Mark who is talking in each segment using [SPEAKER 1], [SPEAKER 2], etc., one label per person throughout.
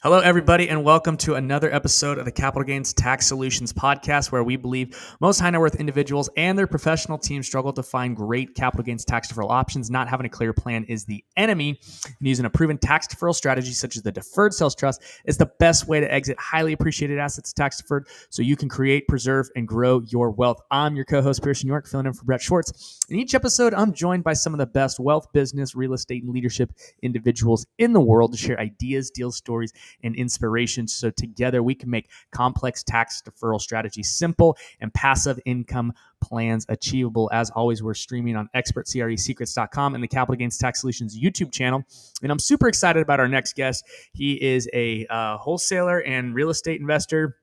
[SPEAKER 1] Hello, everybody, and welcome to another episode of the Capital Gains Tax Solutions podcast, where we believe most high net worth individuals and their professional teams struggle to find great capital gains tax deferral options. Not having a clear plan is the enemy, and using a proven tax deferral strategy such as the Deferred Sales Trust is the best way to exit highly appreciated assets tax deferred so you can create, preserve, and grow your wealth. I'm your co-host, Pearson York, filling in for Brett Swarts. In each episode, I'm joined by some of the best wealth, business, real estate, and leadership individuals in the world to share ideas, deal stories, and inspiration. So together we can make complex tax deferral strategies simple and passive income plans achievable. As always, we're streaming on expertcresecrets.com and the Capital Gains Tax Solutions YouTube channel. And I'm super excited about our next guest. He is a wholesaler and real estate investor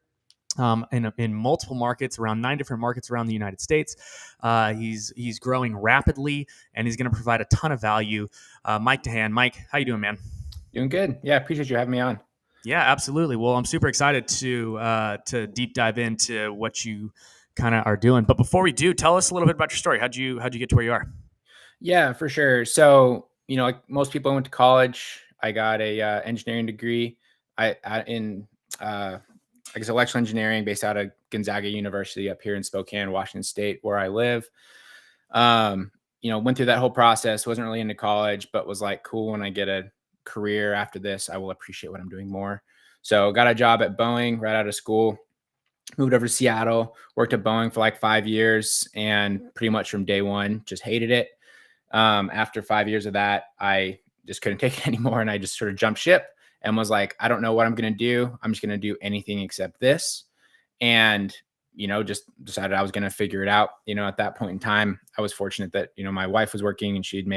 [SPEAKER 1] in multiple markets, around 9 different markets around the United States. He's growing rapidly, and he's going to provide a ton of value. Mike DeHaan. Mike, how you doing, man?
[SPEAKER 2] Doing good. Yeah, appreciate you having me on.
[SPEAKER 1] Yeah, absolutely. Well, I'm super excited to deep dive into what you kind of are doing. But before we do, tell us a little bit about your story. How'd you get to where you are?
[SPEAKER 2] Yeah, for sure. So, like most people, I went to college. I got a engineering degree. In electrical engineering, based out of Gonzaga University up here in Spokane, Washington State, where I live. Went through that whole process. Wasn't really into college, but was like, cool. When I get a career after this, I will appreciate what I'm doing more. So got a job at Boeing right out of school, moved over to Seattle, worked at Boeing for like 5 years, and pretty much from day one, just hated it. After 5 years of that, I just couldn't take it anymore. And I just sort of jumped ship and was like, I don't know what I'm going to do. I'm just going to do anything except this. And, just decided I was going to figure it out. At that point in time, I was fortunate that, my wife was working and she'd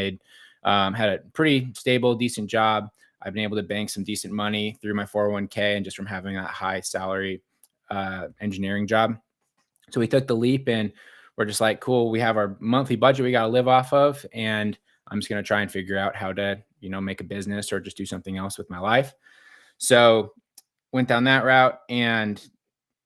[SPEAKER 2] had a pretty stable, decent job. I've been able to bank some decent money through my 401k and just from having that high salary engineering job. So we took the leap and we're just like, cool, we have our monthly budget we got to live off of. And I'm just going to try and figure out how to, make a business or just do something else with my life. So went down that route and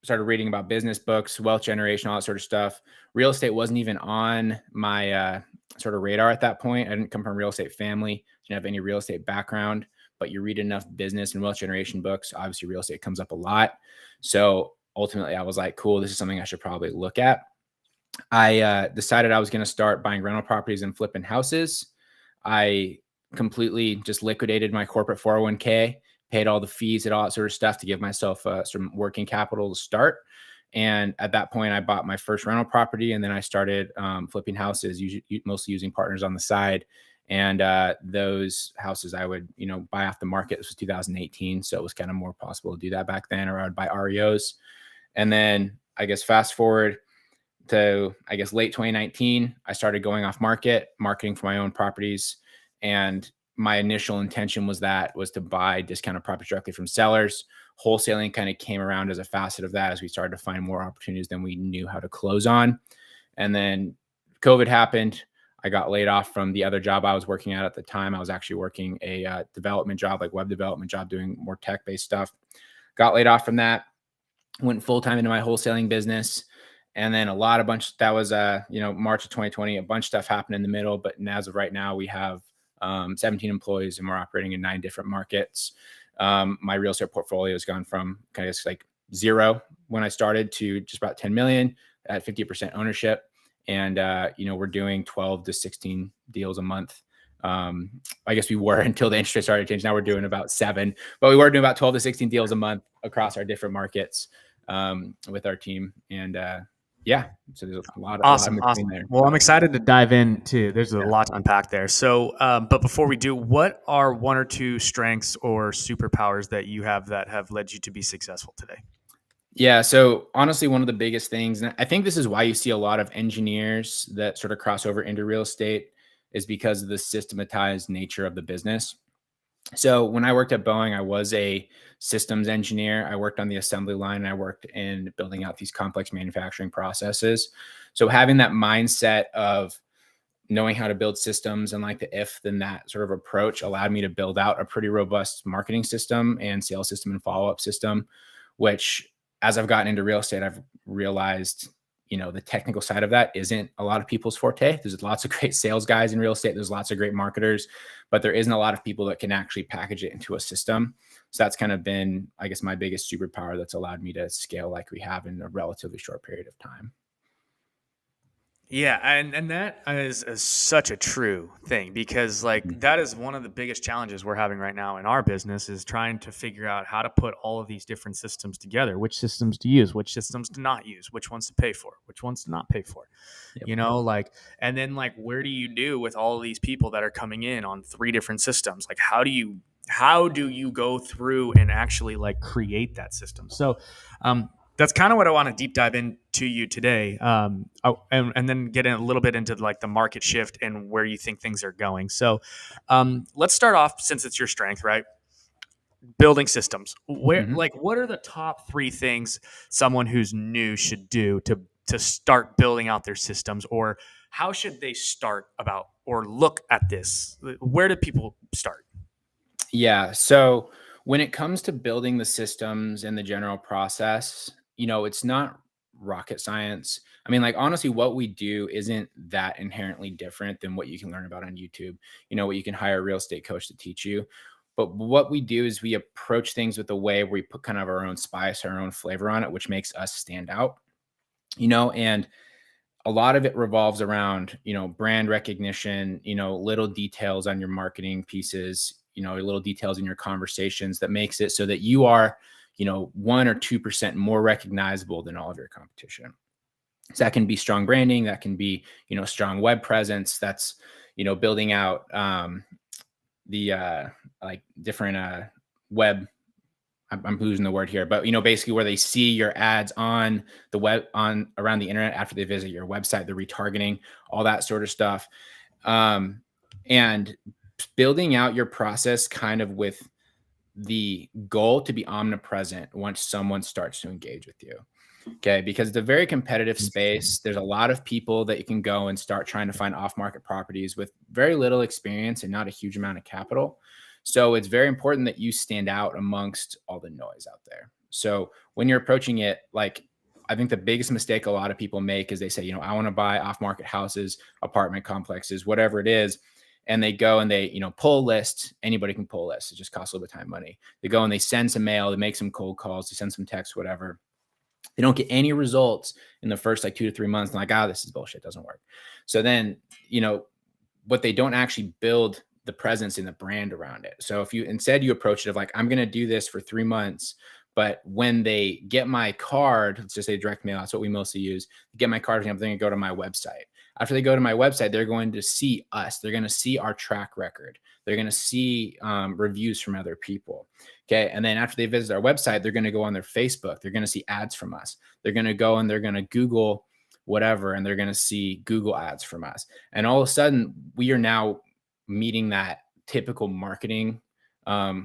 [SPEAKER 2] started reading about business books, wealth generation, all that sort of stuff. Real estate wasn't even on my sort of radar at that point. I didn't come from a real estate family, didn't have any real estate background, but you read enough business and wealth generation books, obviously real estate comes up a lot. So ultimately I was like, cool, this is something I should probably look at. I decided I was going to start buying rental properties and flipping houses. I completely just liquidated my corporate 401k, paid all the fees and all that sort of stuff to give myself some working capital to start. And at that point, I bought my first rental property, and then I started flipping houses, mostly using partners on the side. And those houses I would, buy off the market. This was 2018, so it was kind of more possible to do that back then, or I would buy REOs. And then I guess fast forward to, late 2019, I started going off market, marketing for my own properties. And my initial intention was to buy discounted properties directly from sellers. Wholesaling kind of came around as a facet of that as we started to find more opportunities than we knew how to close on. And then COVID happened. I got laid off from the other job I was working at the time. I was actually working a development job, like web development job, doing more tech-based stuff. Got laid off from that, went full-time into my wholesaling business. And then that was, March of 2020, a bunch of stuff happened in the middle. But as of right now, we have 17 employees and we're operating in 9 different markets. My real estate portfolio has gone from kind of like zero when I started to just about 10 million at 50% ownership. And, we're doing 12 to 16 deals a month. I guess we were until the interest rate started to change. Now we're doing about 7, but we were doing about 12 to 16 deals a month across our different markets with our team. And, so there's a lot
[SPEAKER 1] Awesome. There. Well, I'm excited to dive in too. There's a lot to unpack there. So, but before we do, what are 1 or 2 strengths or superpowers that you have that have led you to be successful today?
[SPEAKER 2] Yeah. So honestly, one of the biggest things, and I think this is why you see a lot of engineers that sort of cross over into real estate, is because of the systematized nature of the business. So when I worked at Boeing, I was a systems engineer. I worked on the assembly line and I worked in building out these complex manufacturing processes. So having that mindset of knowing how to build systems and like the if then that sort of approach allowed me to build out a pretty robust marketing system and sales system and follow-up system, which as I've gotten into real estate, I've realized, the technical side of that isn't a lot of people's forte. There's lots of great sales guys in real estate. There's lots of great marketers, but there isn't a lot of people that can actually package it into a system. So that's kind of been, I guess, my biggest superpower that's allowed me to scale like we have in a relatively short period of time.
[SPEAKER 1] Yeah, and that is such a true thing, because like that is one of the biggest challenges we're having right now in our business, is trying to figure out how to put all of these different systems together, which systems to use, which systems to not use, which ones to pay for, which ones to not pay for.
[SPEAKER 2] Yep.
[SPEAKER 1] Like, and then like, where do you do with all of these people that are coming in on 3 different systems? Like, how do you go through and actually like create that system? So that's kind of what I want to deep dive into you today, and then get in a little bit into like the market shift and where you think things are going. So let's start off, since it's your strength, right? Building systems. What are the top 3 things someone who's new should do to start building out their systems, or how should they start about or look at this? Where do people start?
[SPEAKER 2] Yeah. So when it comes to building the systems and the general process, it's not rocket science. I mean, like, honestly, what we do isn't that inherently different than what you can learn about on YouTube, what you can hire a real estate coach to teach you. But what we do is we approach things with a way where we put kind of our own spice, our own flavor on it, which makes us stand out, and a lot of it revolves around, brand recognition, little details on your marketing pieces, little details in your conversations that makes it so that you are, 1 or 2% more recognizable than all of your competition. So that can be strong branding. That can be, strong web presence. That's, building out the like different web, I'm losing the word here, but basically where they see your ads on the web, on around the internet after they visit your website, the retargeting, all that sort of stuff. And building out your process kind of with the goal to be omnipresent once someone starts to engage with you. Okay. Because it's a very competitive space. There's a lot of people that you can go and start trying to find off-market properties with very little experience and not a huge amount of capital. So it's very important that you stand out amongst all the noise out there. So when you're approaching it, like, I think the biggest mistake a lot of people make is they say, I want to buy off-market houses, apartment complexes, whatever it is. And they go and they, pull a list. Anybody can pull a list. It just costs a little bit of time, money. They go and they send some mail, they make some cold calls, they send some texts, whatever. They don't get any results in the first like 2 to 3 months. And like, this is bullshit. It doesn't work. So then, what they don't actually build the presence and the brand around it. So if you instead you approach it of like, I'm going to do this for 3 months, but when they get my card, let's just say direct mail, that's what we mostly use. Get my card, they're going to go to my website. After they go to my website, they're going to see us. They're going to see our track record. They're going to see reviews from other people. Okay. And then after they visit our website, they're going to go on their Facebook. They're going to see ads from us. They're going to go and they're going to Google whatever, and they're going to see Google ads from us. And all of a sudden, we are now meeting that typical marketing. I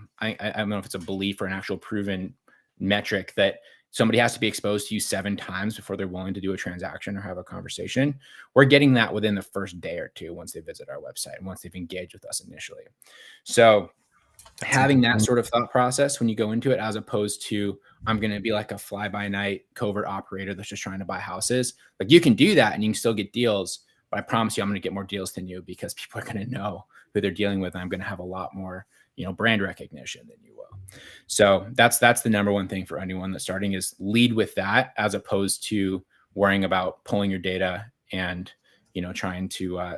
[SPEAKER 2] don't know if it's a belief or an actual proven metric that somebody has to be exposed to you 7 times before they're willing to do a transaction or have a conversation. We're getting that within the first day or 2 once they visit our website and once they've engaged with us initially. So having that sort of thought process when you go into it, as opposed to, I'm going to be like a fly-by-night covert operator that's just trying to buy houses. Like, you can do that and you can still get deals, but I promise you, I'm going to get more deals than you, because people are going to know who they're dealing with. And I'm going to have a lot more, brand recognition than you will. So that's the number one thing for anyone that's starting, is lead with that, as opposed to worrying about pulling your data and, trying to,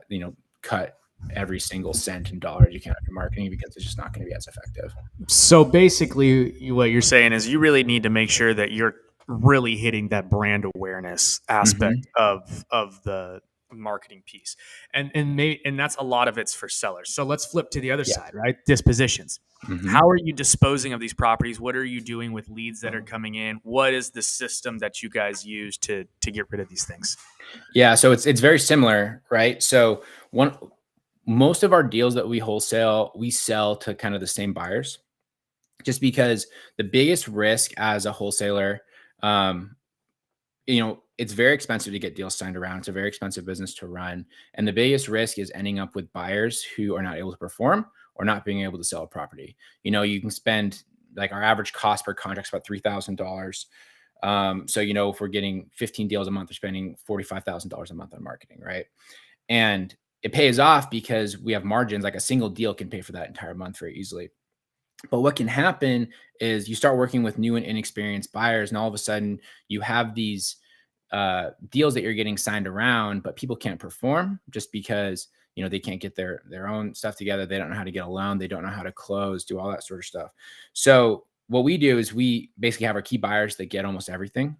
[SPEAKER 2] cut every single cent and dollar you can out of your marketing, because it's just not going to be as effective.
[SPEAKER 1] So basically, what you're saying is you really need to make sure that you're really hitting that brand awareness aspect of the marketing piece, and that's a lot of it's for sellers. So let's flip to the other side, right? Dispositions. How are you disposing of these properties? What are you doing with leads that are coming in? What is the system that you guys use to get rid of these things?
[SPEAKER 2] Yeah, so it's very similar, right? So most of our deals that we wholesale, we sell to kind of the same buyers, just because the biggest risk as a wholesaler, it's very expensive to get deals signed around. It's a very expensive business to run. And the biggest risk is ending up with buyers who are not able to perform or not being able to sell a property. You can spend, like, our average cost per contract is about $3,000. So, if we're getting 15 deals a month, we're spending $45,000 a month on marketing, right? And it pays off because we have margins. Like, a single deal can pay for that entire month very easily. But what can happen is you start working with new and inexperienced buyers, and all of a sudden you have these deals that you're getting signed around, but people can't perform just because they can't get their own stuff together. They don't know how to get a loan. They don't know how to close, do all that sort of stuff. So what we do is we basically have our key buyers that get almost everything,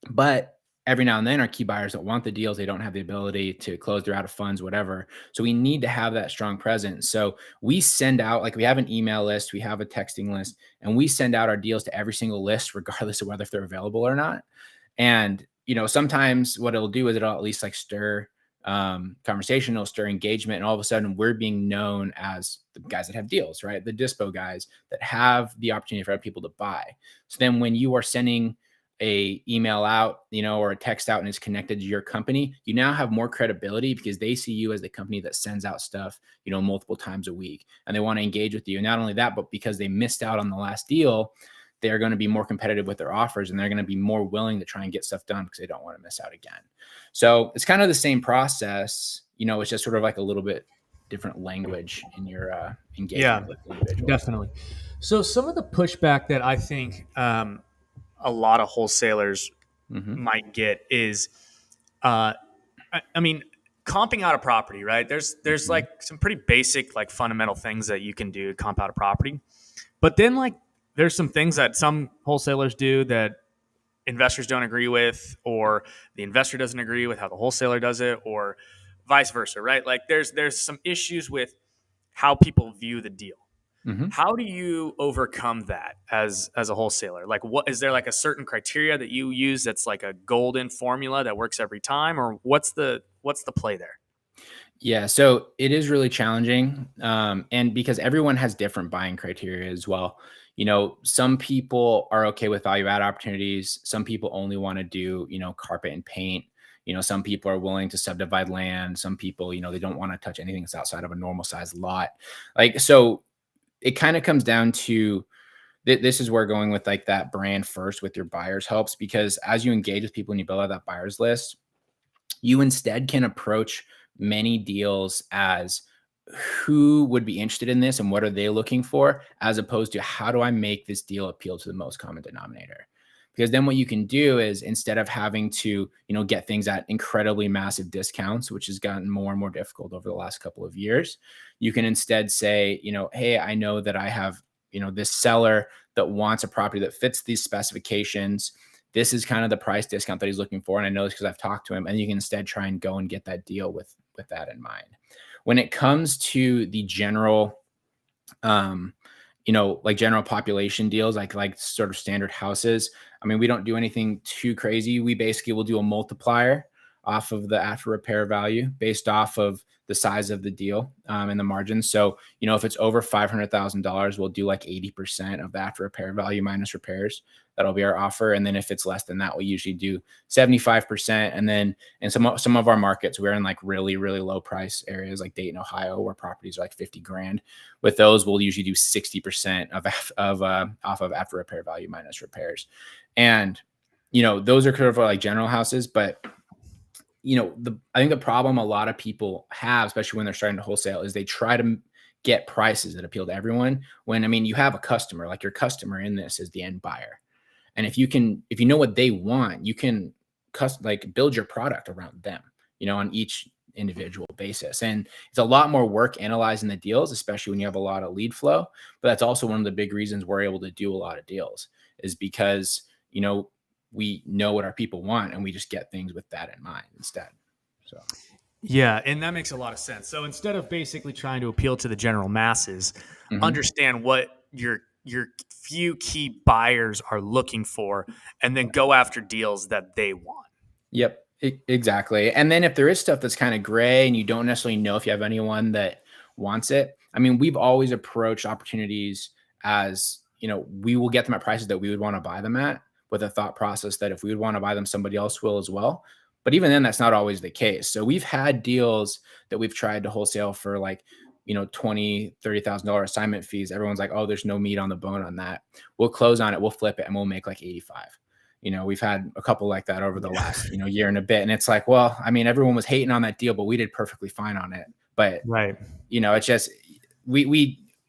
[SPEAKER 2] but every now and then our key buyers that want the deals, they don't have the ability to close, they're out of funds, whatever. So we need to have that strong presence. So we send out, like, we have an email list, we have a texting list, and we send out our deals to every single list, regardless of whether if they're available or not. And sometimes what it'll do is it'll at least like stir conversation, it'll stir engagement, and all of a sudden we're being known as the guys that have deals, right? The dispo guys that have the opportunity for other people to buy. So then when you are sending a email out, or a text out, and it's connected to your company, you now have more credibility because they see you as the company that sends out stuff, multiple times a week, and they want to engage with you. And not only that, but because they missed out on the last deal, they're going to be more competitive with their offers, and they're going to be more willing to try and get stuff done because they don't want to miss out again. So it's kind of the same process, it's just sort of like a little bit different language in your engagement with individuals.
[SPEAKER 1] Definitely. So some of the pushback that I think a lot of wholesalers might get is, I mean, comping out a property, right? There's like some pretty basic, like, fundamental things that you can do to comp out a property, but then, like, there's some things that some wholesalers do that investors don't agree with, or the investor doesn't agree with how the wholesaler does it, or vice versa, right? Like, there's some issues with how people view the deal. How do you overcome that as a wholesaler? Like, what is there, like, a certain criteria that you use that's like a golden formula that works every time, or what's the play there?
[SPEAKER 2] Yeah, so it is really challenging, and because everyone has different buying criteria as well. Some people are okay with value add opportunities. Some people only want to do, carpet and paint. Some people are willing to subdivide land. Some people, they don't want to touch anything that's outside of a normal size lot. Like, so it kind of comes down to this is where going with like that brand first with your buyers helps, because as you engage with people and you build out that buyers list, you instead can approach many deals as who would be interested in this and what are they looking for, as opposed to how do I make this deal appeal to the most common denominator. Because then what you can do is, instead of having to, get things at incredibly massive discounts, which has gotten more and more difficult over the last couple of years, you can instead say, hey, I know that I have, this seller that wants a property that fits these specifications. This is kind of the price discount that he's looking for. And I know this because I've talked to him. And you can instead try and go and get that deal with that in mind. When it comes to the general, like general population deals, like sort of standard houses, I mean, we don't do anything too crazy. We basically will do a multiplier off of the after repair value based off of the size of the deal and the margins. So, if it's over $500,000, we'll do like 80% of the after repair value minus repairs. That'll be our offer. And then if it's less than that, we usually do 75%. And then in some of our markets, we're in like really, really low price areas like Dayton, Ohio, where properties are like 50 grand. With those, we'll usually do 60% off of after repair value minus repairs. And, those are kind of like general houses, but I think the problem a lot of people have, especially when they're starting to wholesale, is they try to get prices that appeal to everyone. When, I mean, you have a customer, like your customer in this is the end buyer. And if you know what they want, you can build your product around them, on each individual basis. And it's a lot more work analyzing the deals, especially when you have a lot of lead flow. But that's also one of the big reasons we're able to do a lot of deals, is because, we know what our people want and we just get things with that in mind instead. So.
[SPEAKER 1] Yeah, and that makes a lot of sense. So instead of basically trying to appeal to the general masses, understand what your few key buyers are looking for, and then go after deals that they want.
[SPEAKER 2] Yep, exactly. And then if there is stuff that's kind of gray and you don't necessarily know if you have anyone that wants it, I mean, we've always approached opportunities as, we will get them at prices that we would want to buy them at, with a thought process that if we would want to buy them, somebody else will as well. But even then, that's not always the case. So we've had deals that we've tried to wholesale for like, $20,000, $30,000 assignment fees. Everyone's like, oh, there's no meat on the bone on that. We'll close on it. We'll flip it and we'll make like 85. We've had a couple like that over the last, year and a bit. And it's like, well, I mean, everyone was hating on that deal, but we did perfectly fine on it. But,
[SPEAKER 1] right.
[SPEAKER 2] It's just,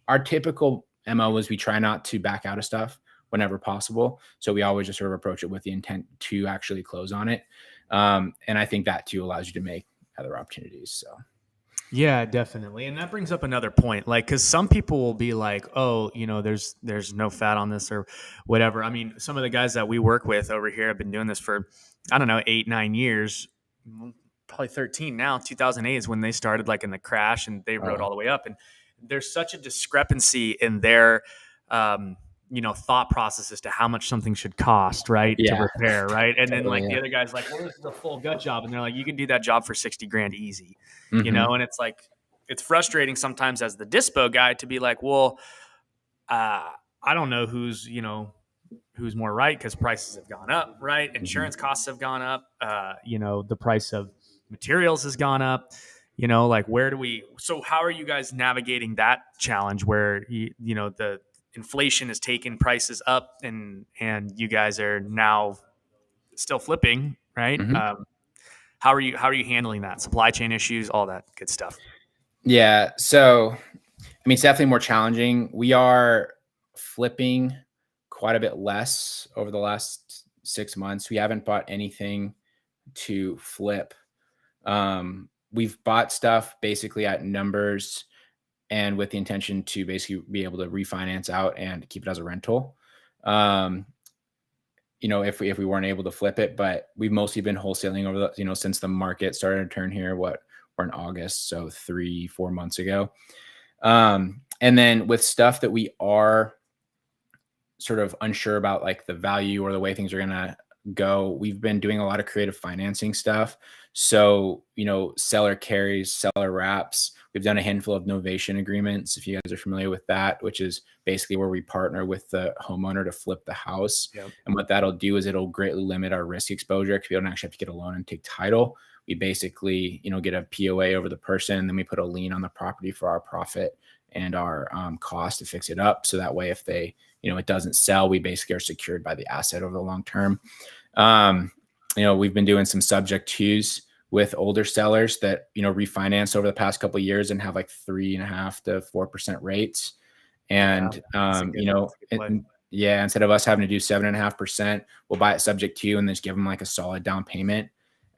[SPEAKER 2] our typical MO is we try not to back out of stuff whenever possible. So we always just sort of approach it with the intent to actually close on it. And I think that too allows you to make other opportunities. So.
[SPEAKER 1] Yeah, definitely. And that brings up another point. Like, cause some people will be like, oh, there's no fat on this or whatever. I mean, some of the guys that we work with over here have been doing this for, I don't know, 8-9 years, probably 13 now. 2008 is when they started, like in the crash, and they rode all the way up. And there's such a discrepancy in their, thought process as to how much something should cost, right?
[SPEAKER 2] Yeah.
[SPEAKER 1] To repair. Right. And then
[SPEAKER 2] Totally,
[SPEAKER 1] like the other guy's like, well, this is a full gut job. And they're like, you can do that job for 60 grand easy,
[SPEAKER 2] Mm-hmm.
[SPEAKER 1] and it's like, it's frustrating sometimes as the dispo guy to be like, well, I don't know who's more right, because prices have gone up, right? Insurance costs have gone up. The price of materials has gone up. Like, so how are you guys navigating that challenge where the inflation has taken prices up, and you guys are now still flipping, right?
[SPEAKER 2] Mm-hmm.
[SPEAKER 1] How are you handling that? Supply chain issues, all that good stuff.
[SPEAKER 2] Yeah. So, I mean, it's definitely more challenging. We are flipping quite a bit less over the last 6 months. We haven't bought anything to flip. We've bought stuff basically at numbers and with the intention to basically be able to refinance out and keep it as a rental. If we weren't able to flip it, but we've mostly been wholesaling over the, since the market started to turn here, we're in August. So 3-4 months ago. And then with stuff that we are sort of unsure about, like the value or the way things are going to go, we've been doing a lot of creative financing stuff. So, seller carries, seller wraps. We've done a handful of novation agreements, if you guys are familiar with that, which is basically where we partner with the homeowner to flip the house.
[SPEAKER 1] Yep.
[SPEAKER 2] And what that'll do is it'll greatly limit our risk exposure, because we don't actually have to get a loan and take title. We basically, get a POA over the person, and then we put a lien on the property for our profit and our cost to fix it up. So that way, if they, it doesn't sell, we basically are secured by the asset over the long term. We've been doing some subject twos with older sellers that, refinance over the past couple of years and have like 3.5% to 4% rates. And, instead of us having to do 7.5%, we'll buy it subject to and then just give them like a solid down payment.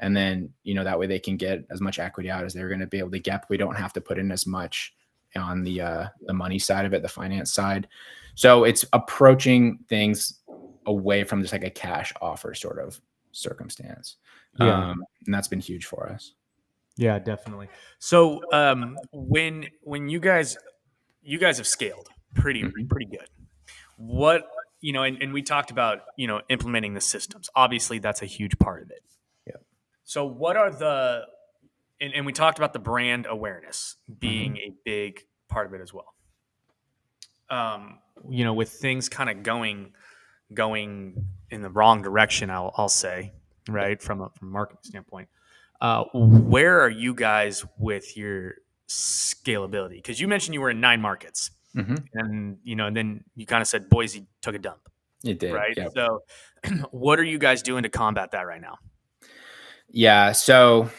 [SPEAKER 2] And then, that way they can get as much equity out as they're going to be able to get. We don't have to put in as much on the money side of it, the finance side. So it's approaching things away from just like a cash offer sort of circumstance.
[SPEAKER 1] Yeah.
[SPEAKER 2] And that's been huge for us.
[SPEAKER 1] Yeah, definitely. So when you guys have scaled pretty good, what, and we talked about, implementing the systems. Obviously that's a huge part of it.
[SPEAKER 2] Yeah.
[SPEAKER 1] So what are and we talked about the brand awareness being a big part of it as well. With things kind of going in the wrong direction, I'll say, right, from a marketing standpoint. Where are you guys with your scalability? Because you mentioned you were in 9 markets, and then you kind of said Boise took a dump.
[SPEAKER 2] It did,
[SPEAKER 1] right?
[SPEAKER 2] yep.
[SPEAKER 1] So, what are you guys doing to combat that right now?
[SPEAKER 2] Yeah. So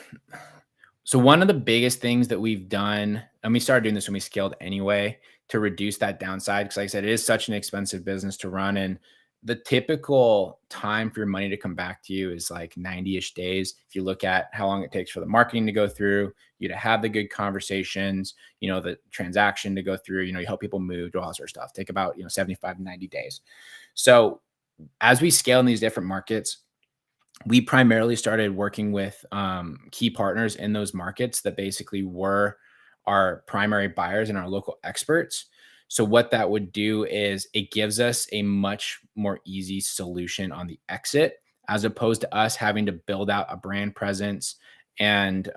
[SPEAKER 2] one of the biggest things that we've done, and we started doing this when we scaled anyway, to reduce that downside, because like I said, it is such an expensive business to run, and the typical time for your money to come back to you is like 90-ish days. If you look at how long it takes for the marketing to go through, you to have the good conversations, the transaction to go through, you help people move, do all that sort of stuff, take about 75 to 90 days. So as we scale in these different markets, we primarily started working with key partners in those markets that basically were our primary buyers and our local experts. So what that would do is it gives us a much more easy solution on the exit, as opposed to us having to build out a brand presence and,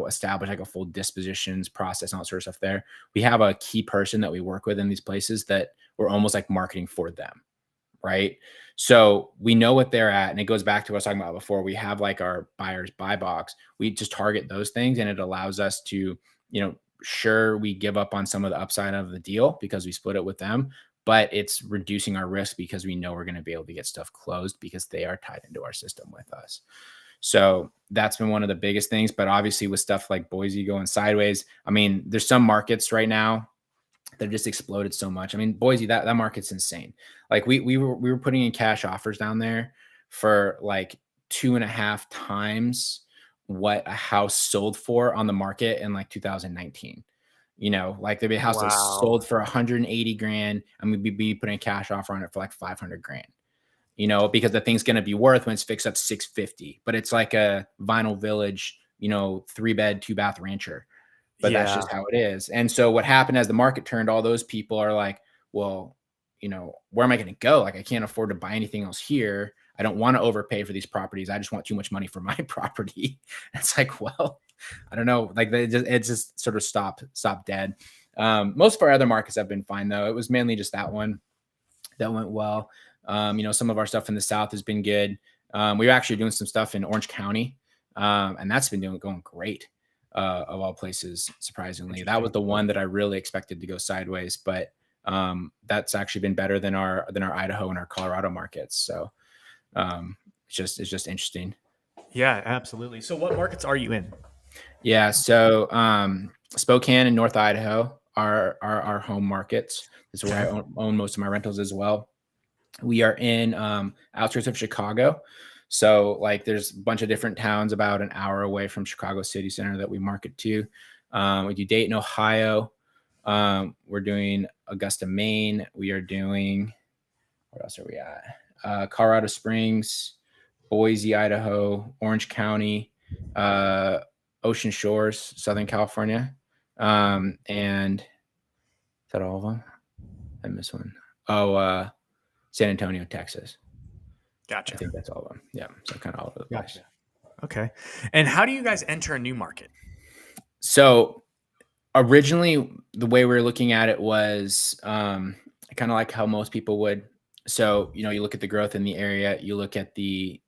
[SPEAKER 2] establish like a full dispositions process and all that sort of stuff there. We have a key person that we work with in these places that we're almost like marketing for them. Right. So we know what they're at. And it goes back to what I was talking about before. We have like our buyers buy box. We just target those things, and it allows us to, sure, we give up on some of the upside of the deal because we split it with them, but it's reducing our risk because we know we're going to be able to get stuff closed because they are tied into our system with us. So that's been one of the biggest things. But obviously with stuff like Boise going sideways, I mean, there's some markets right now that just exploded so much. I mean, Boise, that market's insane. Like we were putting in cash offers down there for like 2.5 times what a house sold for on the market in like 2019. Like there'd be a house that
[SPEAKER 1] Wow.
[SPEAKER 2] sold for 180 grand, and we'd be putting a cash offer on it for like 500 grand. Because the thing's going to be worth when it's fixed up 650, but it's like a Vinyl Village, 3-bed, 2-bath rancher. But that's
[SPEAKER 1] Yeah.
[SPEAKER 2] just how it is. And so what happened as the market turned, all those people are like, well, where am I going to go? Like, I can't afford to buy anything else here. I don't want to overpay for these properties. I just want too much money for my property. It's like, well, I don't know. Like it just sort of stopped dead. Most of our other markets have been fine though. It was mainly just that one that went well. Some of our stuff in the South has been good. We were actually doing some stuff in Orange County, and that's been going great. Of all places, surprisingly, that was the one that I really expected to go sideways, but that's actually been better than our Idaho and our Colorado markets. So it's just interesting.
[SPEAKER 1] Yeah, absolutely. So what markets are you in?
[SPEAKER 2] Yeah, so Spokane and North Idaho are our home markets. This is where I own most of my rentals as well. We are in outskirts of Chicago. So like there's a bunch of different towns about an hour away from Chicago city center that we market to. We do Dayton, Ohio. We're doing Augusta, Maine. We are doing, where else are we at? Colorado Springs, Boise, Idaho, Orange County, Ocean Shores, Southern California. And is that all of them? I missed one. Oh, San Antonio, Texas.
[SPEAKER 1] Gotcha.
[SPEAKER 2] I think that's all of them. Yeah. So kind of all over the place.
[SPEAKER 1] Gotcha. Okay. And how do you guys enter a new market?
[SPEAKER 2] So originally the way we were looking at it was kind of like how most people would. So, you look at the growth in the area, you look at the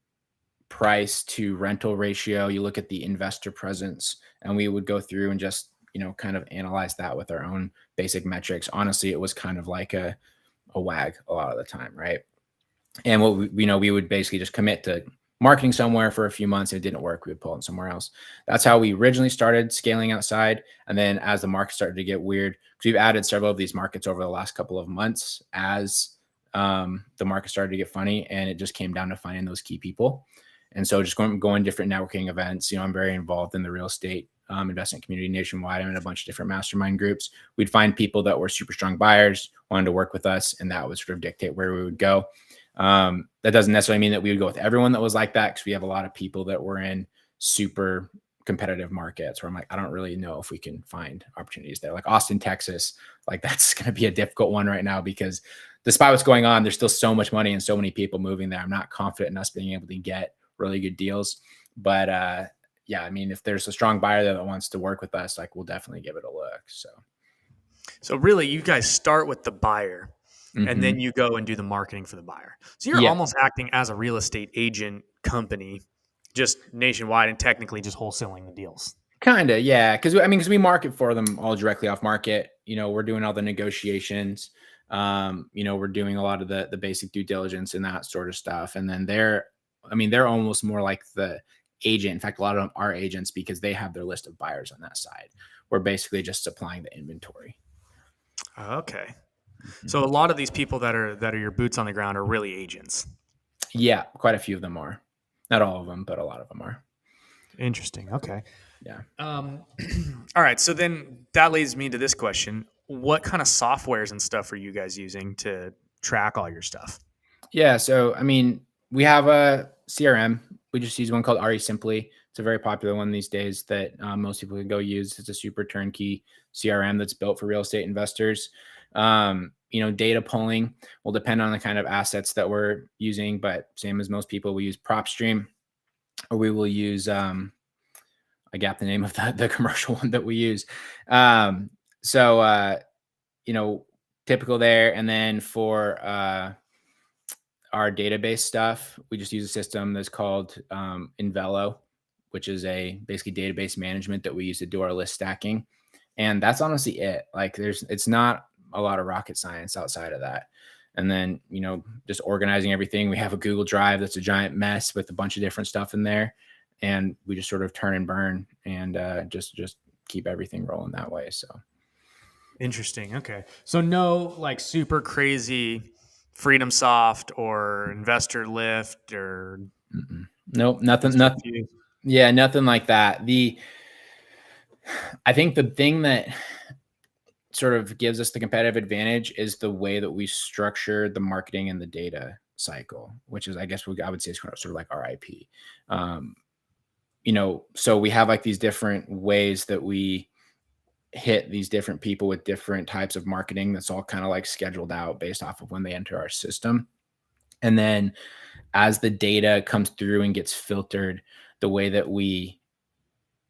[SPEAKER 2] price to rental ratio, you look at the investor presence, and we would go through and just, kind of analyze that with our own basic metrics. Honestly, it was kind of like a wag a lot of the time, right? And what we would basically just commit to marketing somewhere for a few months. If it didn't work, we would pull it somewhere else. That's how we originally started scaling outside. And then as the market started to get weird, because we've added several of these markets over the last couple of months as the market started to get funny, and it just came down to finding those key people. And so just going different networking events. I'm very involved in the real estate investment community nationwide. I'm in a bunch of different mastermind groups. We'd find people that were super strong buyers, wanted to work with us, and that would sort of dictate where we would go. That doesn't necessarily mean that we would go with everyone that was like that, because we have a lot of people that were in super competitive markets where I'm like, I don't really know if we can find opportunities there. Like Austin, Texas, like that's going to be a difficult one right now, because despite what's going on, there's still so much money and so many people moving there. I'm not confident in us being able to get really good deals. But yeah, I mean, if there's a strong buyer there that wants to work with us, like we'll definitely give it a look.
[SPEAKER 1] So really, you guys start with the buyer, and then you go and do the marketing for the buyer. So you're almost acting as a real estate agent company, just nationwide, and technically just wholesaling the deals.
[SPEAKER 2] Kind of, yeah. Because we market for them all directly off market. We're doing all the negotiations. We're doing a lot of the basic due diligence and that sort of stuff. And then they're almost more like the agent. In fact, a lot of them are agents because they have their list of buyers on that side. We're basically just supplying the inventory.
[SPEAKER 1] Okay. So a lot of these people that are your boots on the ground are really agents.
[SPEAKER 2] Yeah, quite a few of them are. Not all of them, but a lot of them are.
[SPEAKER 1] Interesting. Okay.
[SPEAKER 2] Yeah.
[SPEAKER 1] All right. So then that leads me to this question. What kind of softwares and stuff are you guys using to track all your stuff?
[SPEAKER 2] Yeah. So, we have a CRM. We just use one called RE Simply. It's a very popular one these days that most people can go use. It's a super turnkey CRM that's built for real estate investors. Data pulling will depend on the kind of assets that we're using, but same as most people, we use PropStream, or we will use, I got the name of the commercial one that we use. Typical there. And then for our database stuff, we just use a system that's called Invelo, which is basically database management that we use to do our list stacking. And that's honestly it. Like it's not a lot of rocket science outside of that. And then, just organizing everything. We have a Google Drive that's a giant mess with a bunch of different stuff in there. And we just sort of turn and burn and just keep everything rolling that way. So.
[SPEAKER 1] Interesting. Okay. So no like super crazy Freedom Soft or Investor Lift or
[SPEAKER 2] Nope, nothing,
[SPEAKER 1] just a
[SPEAKER 2] nothing.
[SPEAKER 1] few.
[SPEAKER 2] Yeah, nothing like that. I think the thing that sort of gives us the competitive advantage is the way that we structure the marketing and the data cycle, which is, I guess, I would say is sort of like our IP. Um, so we have like these different ways that we hit these different people with different types of marketing that's all kind of like scheduled out based off of when they enter our system. And then as the data comes through and gets filtered, the way that we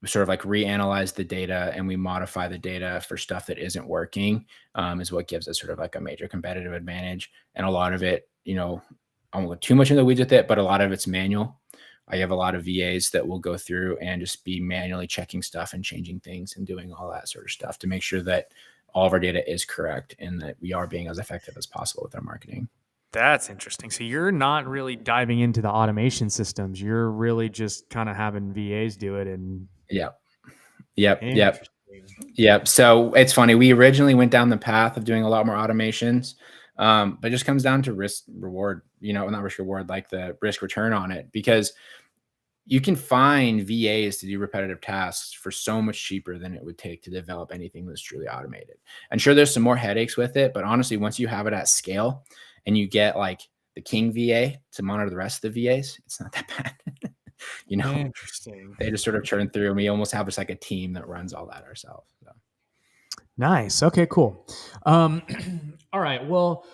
[SPEAKER 2] sort of like reanalyze the data and we modify the data for stuff that isn't working, is what gives us sort of like a major competitive advantage. And a lot of it, I won't go too much into the weeds with it, but a lot of it's manual. I have a lot of VAs that will go through and just be manually checking stuff and changing things and doing all that sort of stuff to make sure that all of our data is correct and that we are being as effective as possible with our marketing.
[SPEAKER 1] That's interesting. So you're not really diving into the automation systems. You're really just kind of having VAs do it. And
[SPEAKER 2] Yep. Yep. Yep.
[SPEAKER 1] interesting.
[SPEAKER 2] Yep. So it's funny. We originally went down the path of doing a lot more automations, but it just comes down to risk reward, not risk reward, like the risk return on it, because you can find VAs to do repetitive tasks for so much cheaper than it would take to develop anything that's truly automated. And sure, there's some more headaches with it, but honestly, once you have it at scale and you get like the king VA to monitor the rest of the VAs, it's not that bad.
[SPEAKER 1] Interesting.
[SPEAKER 2] They just sort of churn through and we almost have just like a team that runs all that ourselves. So.
[SPEAKER 1] Nice. Okay, cool. All right. Well,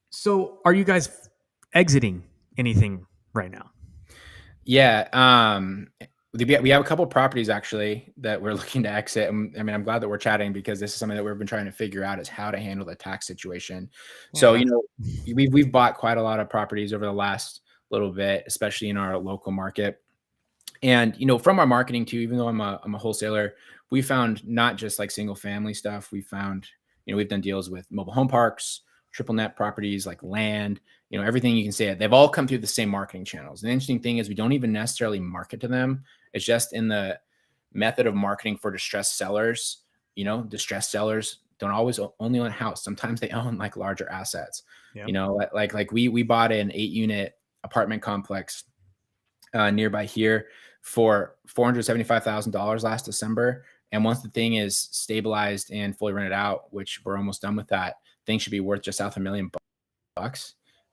[SPEAKER 1] so are you guys exiting anything right now?
[SPEAKER 2] Yeah. We have a couple of properties actually that we're looking to exit. And I mean, I'm glad that we're chatting because this is something that we've been trying to figure out is how to handle the tax situation. So, we've bought quite a lot of properties over the last little bit, especially in our local market. And, from our marketing too, even though I'm a wholesaler, we found not just like single family stuff. We found, we've done deals with mobile home parks, triple net properties, like land, everything you can say. They've all come through the same marketing channels. And the interesting thing is we don't even necessarily market to them. It's just in the method of marketing for distressed sellers. Distressed sellers don't always only own a house. Sometimes they own like larger assets.
[SPEAKER 1] Yep.
[SPEAKER 2] Like we bought an 8-unit apartment complex nearby here for $475,000 last December. And once the thing is stabilized and fully rented out, which we're almost done with that, thing should be worth just south of $1 million.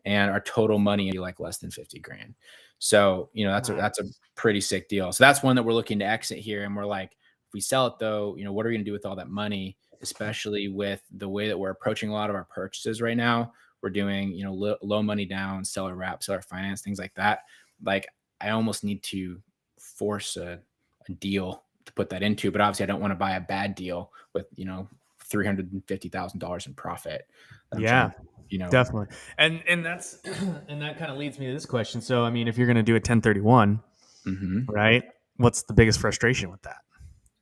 [SPEAKER 2] And our total money be like less than 50 grand. So, that's a pretty sick deal. So that's one that we're looking to exit here. And we're like, if we sell it though, what are we going to do with all that money, especially with the way that we're approaching a lot of our purchases right now? We're doing, low money down, seller wrap, seller finance, things like that. Like I almost need to force a deal to put that into, but obviously I don't want to buy a bad deal with, $350,000 in profit.
[SPEAKER 1] Yeah, definitely. And that's, and that kind of leads me to this question. So, I mean, if you're going to do a 1031, right, what's the biggest frustration with that?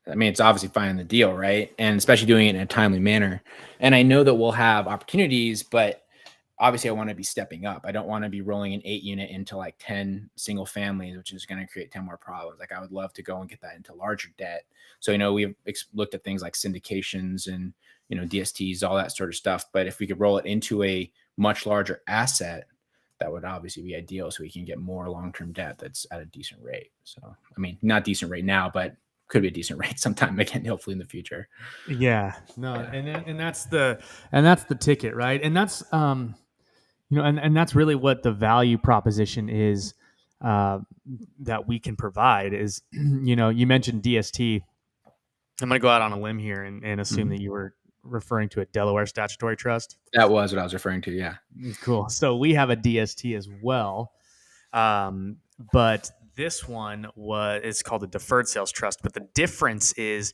[SPEAKER 2] I mean, it's obviously finding the deal, right? And especially doing it in a timely manner. And I know that we'll have opportunities, but obviously I want to be stepping up. I don't want to be rolling an 8-unit into like 10 single families, which is going to create 10 more problems. Like I would love to go and get that into larger debt. So, we've looked at things like syndications and, DSTs, all that sort of stuff. But if we could roll it into a much larger asset, that would obviously be ideal. So we can get more long-term debt that's at a decent rate. So, I mean, not decent right now, but could be a decent rate sometime again, hopefully in the future.
[SPEAKER 1] Yeah, no. Yeah. And that's the ticket, right? And that's, and that's really what the value proposition is, that we can provide is, you mentioned DST. I'm going to go out on a limb here and assume that you were referring to a Delaware statutory trust.
[SPEAKER 2] That was what I was referring to. Yeah.
[SPEAKER 1] Cool. So we have a DST as well. But this one is called a Deferred Sales Trust. But the difference is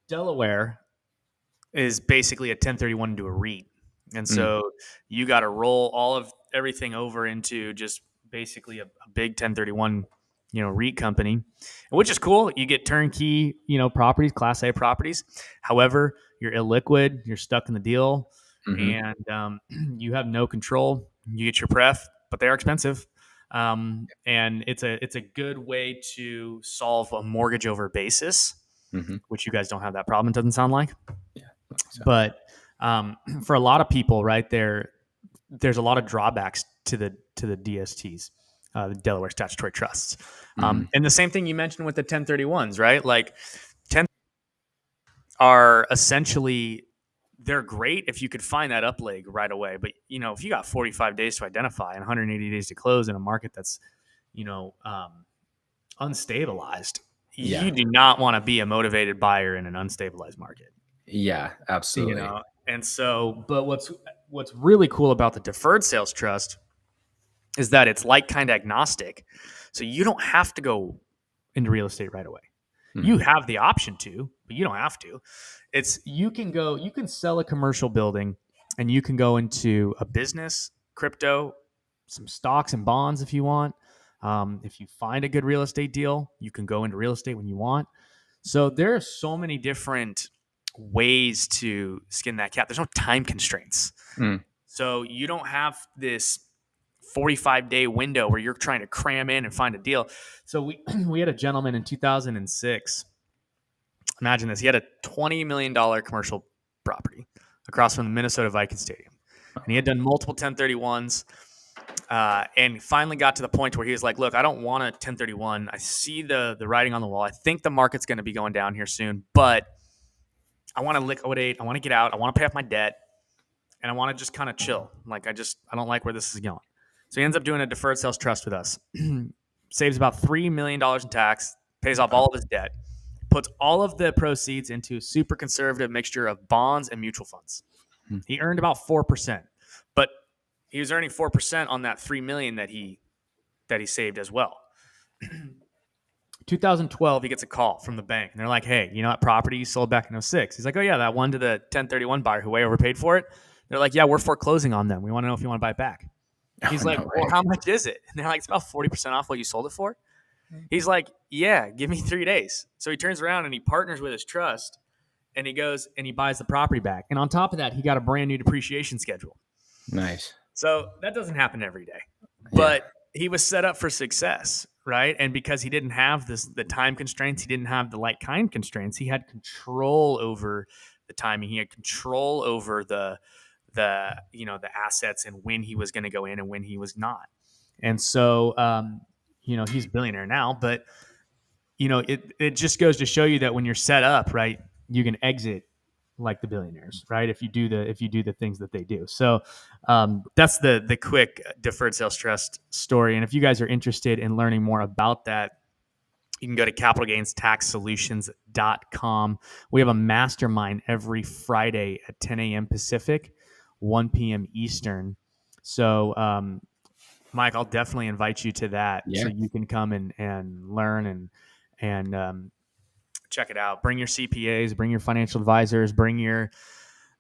[SPEAKER 1] Delaware is basically a 1031 into a REIT. And so you got to roll all of everything over into just basically a big 1031, REIT company, which is cool. You get turnkey, properties, Class A properties. However, you're illiquid, you're stuck in the deal, and you have no control. You get your pref, but they are expensive. And it's a good way to solve a mortgage over basis, which you guys don't have that problem. It doesn't sound like.
[SPEAKER 2] Yeah. So.
[SPEAKER 1] But for a lot of people, right there's a lot of drawbacks to the DSTs, the Delaware Statutory Trusts. And the same thing you mentioned with the 1031s, right? Like 10 are essentially, they're great if you could find that up leg right away. But, if you got 45 days to identify and 180 days to close in a market that's, unstabilized, you do not want to be a motivated buyer in an unstabilized market.
[SPEAKER 2] Yeah, absolutely.
[SPEAKER 1] And so, but what's really cool about the Deferred Sales Trust is that it's like-kind agnostic. So you don't have to go into real estate right away. You have the option to, but you don't have to. You can sell a commercial building and you can go into a business, crypto, some stocks and bonds if you want. If you find a good real estate deal, you can go into real estate when you want. So there are so many different ways to skin that cat. There's no time constraints. So you don't have this 45-day window where you're trying to cram in and find a deal. So we had a gentleman in 2006. Imagine this. He had a $20 million commercial property across from the Minnesota Vikings Stadium. And he had done multiple 1031s and finally got to the point where he was like, look, I don't want a 1031. I see the writing on the wall. I think the market's going to be going down here soon, but I want to liquidate. I want to get out. I want to pay off my debt. And I want to just kind of chill. Like, I don't like where this is going. So he ends up doing a deferred sales trust with us. Saves about $3 million in tax, pays off all of his debt, puts all of the proceeds into a super conservative mixture of bonds and mutual funds. He earned about 4%, but he was earning 4% on that $3 million that he saved as well. 2012, he gets a call from the bank, and they're like, hey, that property you sold back in 06? He's like, oh, yeah, that one to the 1031 buyer who way overpaid for it. They're like, yeah, we're foreclosing on them. We want to know if you want to buy it back. He's like, well, how much is it? And they're like, it's about 40% off what you sold it for. He's like, yeah, give me 3 days. So he turns around and he partners with his trust, and he goes and he buys the property back. And on top of that, he got a brand new depreciation schedule.
[SPEAKER 2] Nice.
[SPEAKER 1] So that doesn't happen every day. But he was set up for success, right? And because he didn't have the time constraints, he didn't have the like-kind constraints, he had control over the timing. He had control over the assets and when he was going to go in and when he was not. And so, he's a billionaire now, but it just goes to show you that when you're set up, right, you can exit like the billionaires, right? If you do the things that they do. So that's the quick deferred sales trust story. And if you guys are interested in learning more about that, you can go to capitalgainstaxsolutions.com. We have a mastermind every Friday at 10 a.m. Pacific, 1 p.m. Eastern. So, Mike, I'll definitely invite you to that so you can come and learn and check it out. Bring your CPAs, bring your financial advisors, bring your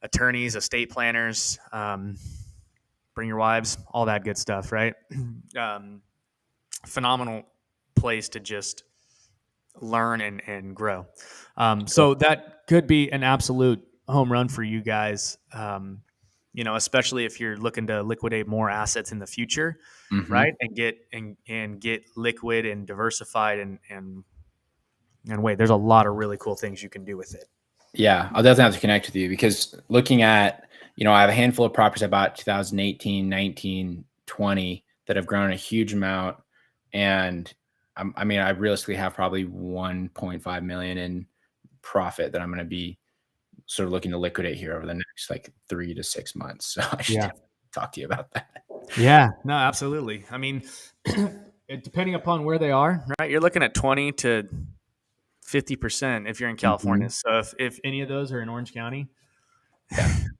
[SPEAKER 1] attorneys, estate planners, bring your wives, all that good stuff, right? Phenomenal place to just learn and grow. So that could be an absolute home run for you guys, especially if you're looking to liquidate more assets in the future, right? And get liquid and diversified and wait, there's a lot of really cool things you can do with it.
[SPEAKER 2] Yeah, I'll definitely have to connect with you because looking at, I have a handful of properties I bought 2018, 19, 20 that have grown a huge amount. And I realistically have probably 1.5 million in profit that I'm going to be sort of looking to liquidate here over the next 3 to 6 months. So I should talk to you about that.
[SPEAKER 1] Yeah, no, absolutely. Depending upon where they are, right? You're looking at 20 to 50% if you're in California. So if any of those are in Orange County.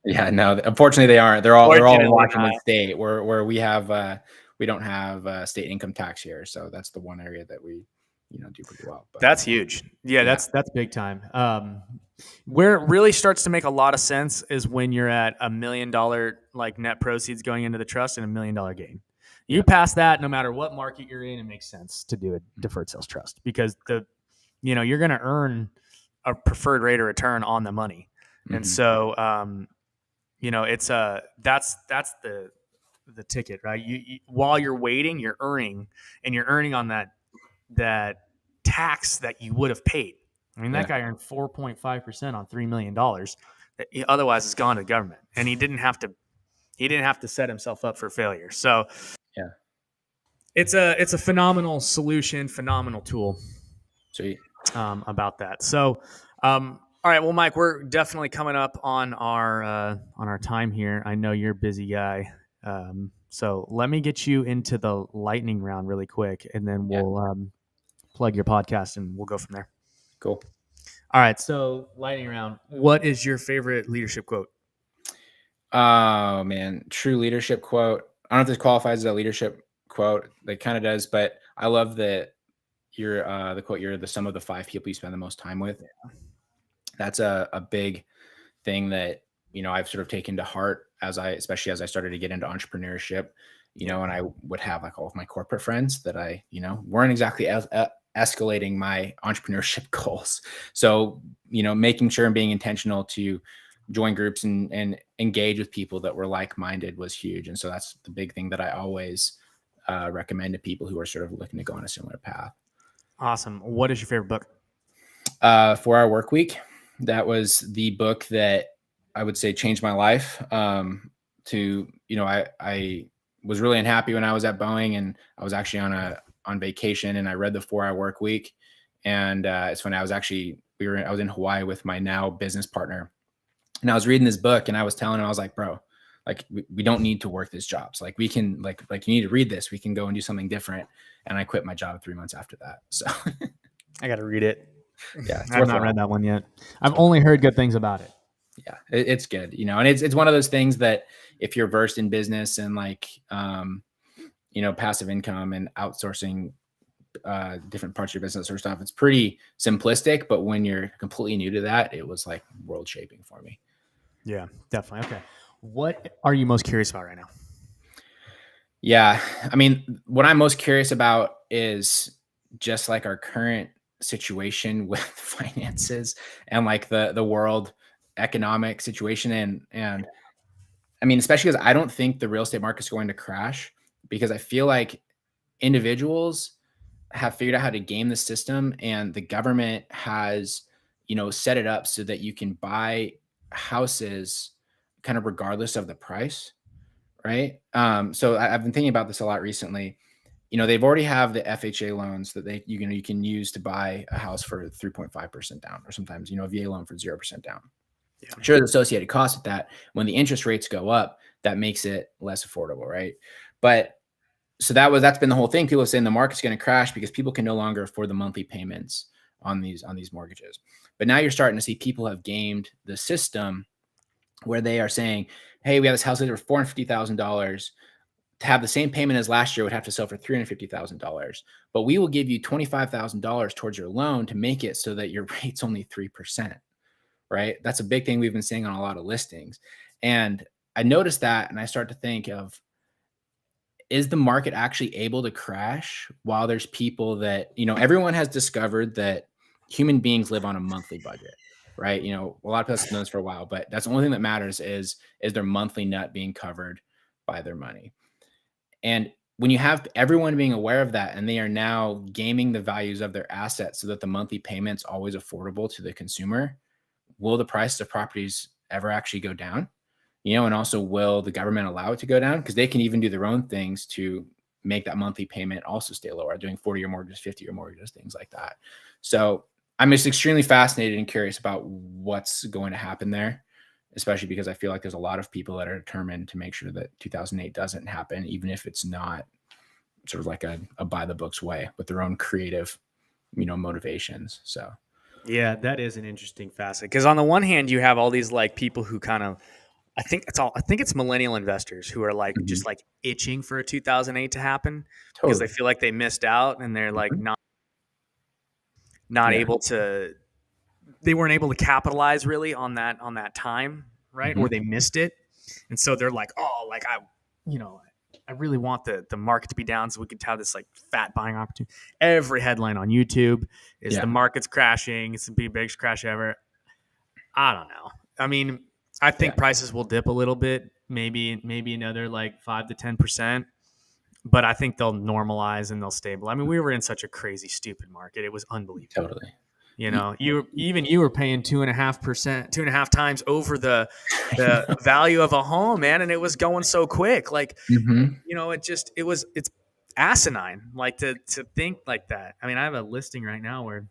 [SPEAKER 2] Yeah, no, unfortunately they aren't. They're all in Washington State where we have we don't have state income tax here. So that's the one area that we do pretty well. But
[SPEAKER 1] that's huge. Yeah, that's big time. Where it really starts to make a lot of sense is when you're at $1 million net proceeds going into the trust and $1 million gain. You pass that, no matter what market you're in, it makes sense to do a deferred sales trust because you're going to earn a preferred rate of return on the money. And so, it's that's the ticket, right? You while you're waiting, you're earning on that tax that you would have paid. That guy earned 4.5% on $3 million. Otherwise, it's gone to the government, and he didn't have to set himself up for failure. So
[SPEAKER 2] Yeah.
[SPEAKER 1] it's a phenomenal solution, phenomenal tool.
[SPEAKER 2] Sweet.
[SPEAKER 1] About that. So, all right. Well, Mike, we're definitely coming up on our time here. I know you're a busy guy. So let me get you into the lightning round really quick, and then
[SPEAKER 2] Yeah.
[SPEAKER 1] we'll plug your podcast and we'll go from there.
[SPEAKER 2] Cool.
[SPEAKER 1] All right. So lightning round. What is your favorite leadership quote?
[SPEAKER 2] Oh man, true leadership quote. I don't know if this qualifies as a leadership quote. It kind of does, but I love that you're the quote. You're the sum of the 5 people you spend the most time with. That's a big thing that I've sort of taken to heart especially as I started to get into entrepreneurship. And I would have like all of my corporate friends that I weren't exactly escalating my entrepreneurship goals. So making sure and being intentional to join groups and engage with people that were like-minded was huge. And so that's the big thing that I always recommend to people who are sort of looking to go on a similar path.
[SPEAKER 1] Awesome. What is your favorite book?
[SPEAKER 2] 4-Hour Workweek. That was the book that I would say changed my life. I was really unhappy when I was at Boeing, and I was actually on vacation, and I read the 4-Hour Workweek. And it's funny, I was in Hawaii with my now business partner, and I was reading this book, and I was telling him, I was like, bro, like we don't need to work these jobs. Like we can, like you need to read this. We can go and do something different. And I quit my job 3 months after that. So
[SPEAKER 1] I got to read it.
[SPEAKER 2] yeah,
[SPEAKER 1] I have not read that one yet. I've only heard good things about it.
[SPEAKER 2] Yeah, it's good, and it's one of those things that if you're versed in business and passive income and outsourcing different parts of your business or stuff, it's pretty simplistic. But when you're completely new to that, it was like world shaping for me.
[SPEAKER 1] Yeah, definitely. Okay. What are you most curious about right now?
[SPEAKER 2] Yeah. I mean, what I'm most curious about is just like our current situation with finances and like the world economic situation. And I mean, especially because I don't think the real estate market's going to crash, because I feel like individuals have figured out how to game the system, and the government has, set it up so that you can buy houses kind of regardless of the price. Right. So I've been thinking about this a lot recently. They've already have the FHA loans that you can use to buy a house for 3.5% down, or sometimes, a VA loan for 0% down. Yeah. Sure, the associated cost with that, when the interest rates go up, that makes it less affordable, right? But so that's been the whole thing. People are saying the market's going to crash because people can no longer afford the monthly payments on these mortgages. But now you're starting to see people have gamed the system where they are saying, hey, we have this house for $450,000. To have the same payment as last year would have to sell for $350,000. But we will give you $25,000 towards your loan to make it so that your rate's only 3%. Right? That's a big thing we've been seeing on a lot of listings. And I noticed that, and I start to think of, is the market actually able to crash while there's people that, everyone has discovered that human beings live on a monthly budget, right? A lot of people have known this for a while, but that's the only thing that matters is their monthly nut being covered by their money. And when you have everyone being aware of that, and they are now gaming the values of their assets so that the monthly payment's always affordable to the consumer, will the price of properties ever actually go down? And also, will the government allow it to go down? Because they can even do their own things to make that monthly payment also stay lower, doing 40-year mortgages, 50-year mortgages, things like that. So I'm just extremely fascinated and curious about what's going to happen there, especially because I feel like there's a lot of people that are determined to make sure that 2008 doesn't happen, even if it's not sort of like a by the books way, with their own creative, motivations. So
[SPEAKER 1] yeah, that is an interesting facet, because on the one hand, you have all these like people who kind of, I think it's millennial investors who are like just like itching for a 2008 to happen, because they feel like they missed out, and they're like not able to, they weren't able to capitalize really on that time, right? Or they missed it. And so they're like, oh, like I really want the market to be down so we could have this like fat buying opportunity. Every headline on YouTube is the market's crashing. It's the biggest crash ever. I don't know. I mean, I think prices will dip a little bit, maybe another like 5 to 10%, but I think they'll normalize and they'll stabilize. I mean, we were in such a crazy, stupid market. It was unbelievable.
[SPEAKER 2] Totally.
[SPEAKER 1] You know, you were paying 2.5%, 2.5 times over the value of a home, man, and it was going so quick. Like,
[SPEAKER 2] Mm-hmm.
[SPEAKER 1] you know, it's asinine, like to think like that. I mean, I have a listing right now where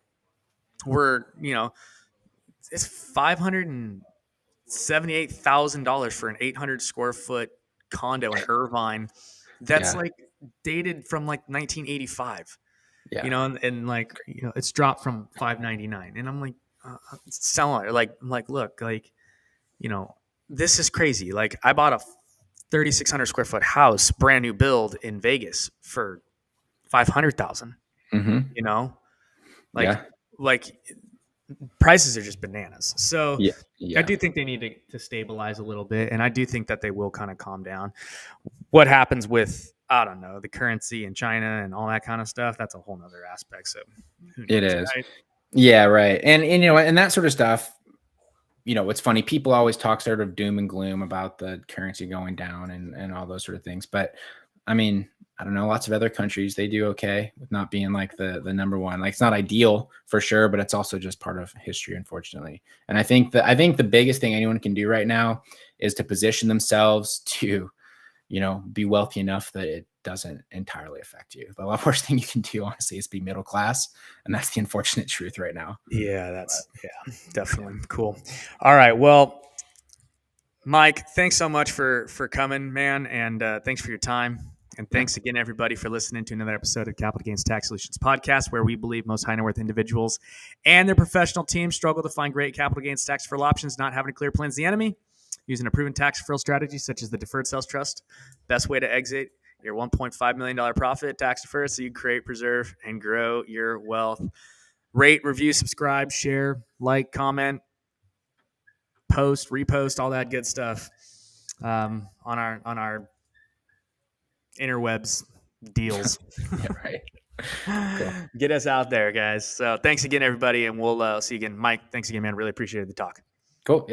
[SPEAKER 1] it's $578,000 for an 800 square foot condo in Irvine. That's
[SPEAKER 2] Yeah.
[SPEAKER 1] like dated from like 1985.
[SPEAKER 2] Yeah.
[SPEAKER 1] And like, it's dropped from 599, and I'm like, selling it. Look, like, this is crazy. Like, I bought a 3,600 square foot house, brand new build in Vegas for 500,000.
[SPEAKER 2] Mm-hmm.
[SPEAKER 1] Like,
[SPEAKER 2] Yeah.
[SPEAKER 1] like prices are just bananas. So
[SPEAKER 2] Yeah.
[SPEAKER 1] I
[SPEAKER 2] Yeah.
[SPEAKER 1] do think they need to stabilize a little bit, and I do think that they will kind of calm down. What happens with, I don't know, the currency in China and all that kind of stuff, that's a whole nother aspect. So who
[SPEAKER 2] It
[SPEAKER 1] knows,
[SPEAKER 2] is.
[SPEAKER 1] right?
[SPEAKER 2] Yeah. Right. And and that sort of stuff, it's funny. People always talk sort of doom and gloom about the currency going down and all those sort of things. But I mean, I don't know, lots of other countries, they do okay with not being like the number one. Like, it's not ideal for sure, but it's also just part of history, unfortunately. And I think the biggest thing anyone can do right now is to position themselves to, be wealthy enough that it doesn't entirely affect you. The worst thing you can do, honestly, is be middle class. And that's the unfortunate truth right now.
[SPEAKER 1] Yeah, definitely cool. All right. Well, Mike, thanks so much for coming, man, and thanks for your time. And
[SPEAKER 2] Yeah.
[SPEAKER 1] thanks again, everybody, for listening to another episode of Capital Gains Tax Solutions podcast, where we believe most high net worth individuals and their professional teams struggle to find great capital gains tax deferral options. Not having a clear plan is the enemy. Using a proven tax deferral strategy such as the Deferred Sales Trust, best way to exit your $1.5 million profit tax deferred, so you create, preserve, and grow your wealth. Rate, review, subscribe, share, like, comment, post, repost, all that good stuff on our interwebs deals.
[SPEAKER 2] Yeah, right. Cool.
[SPEAKER 1] Get us out there, guys. So thanks again, everybody, and we'll see you again. Mike, thanks again, man. Really appreciated the talk.
[SPEAKER 2] Cool. Yeah.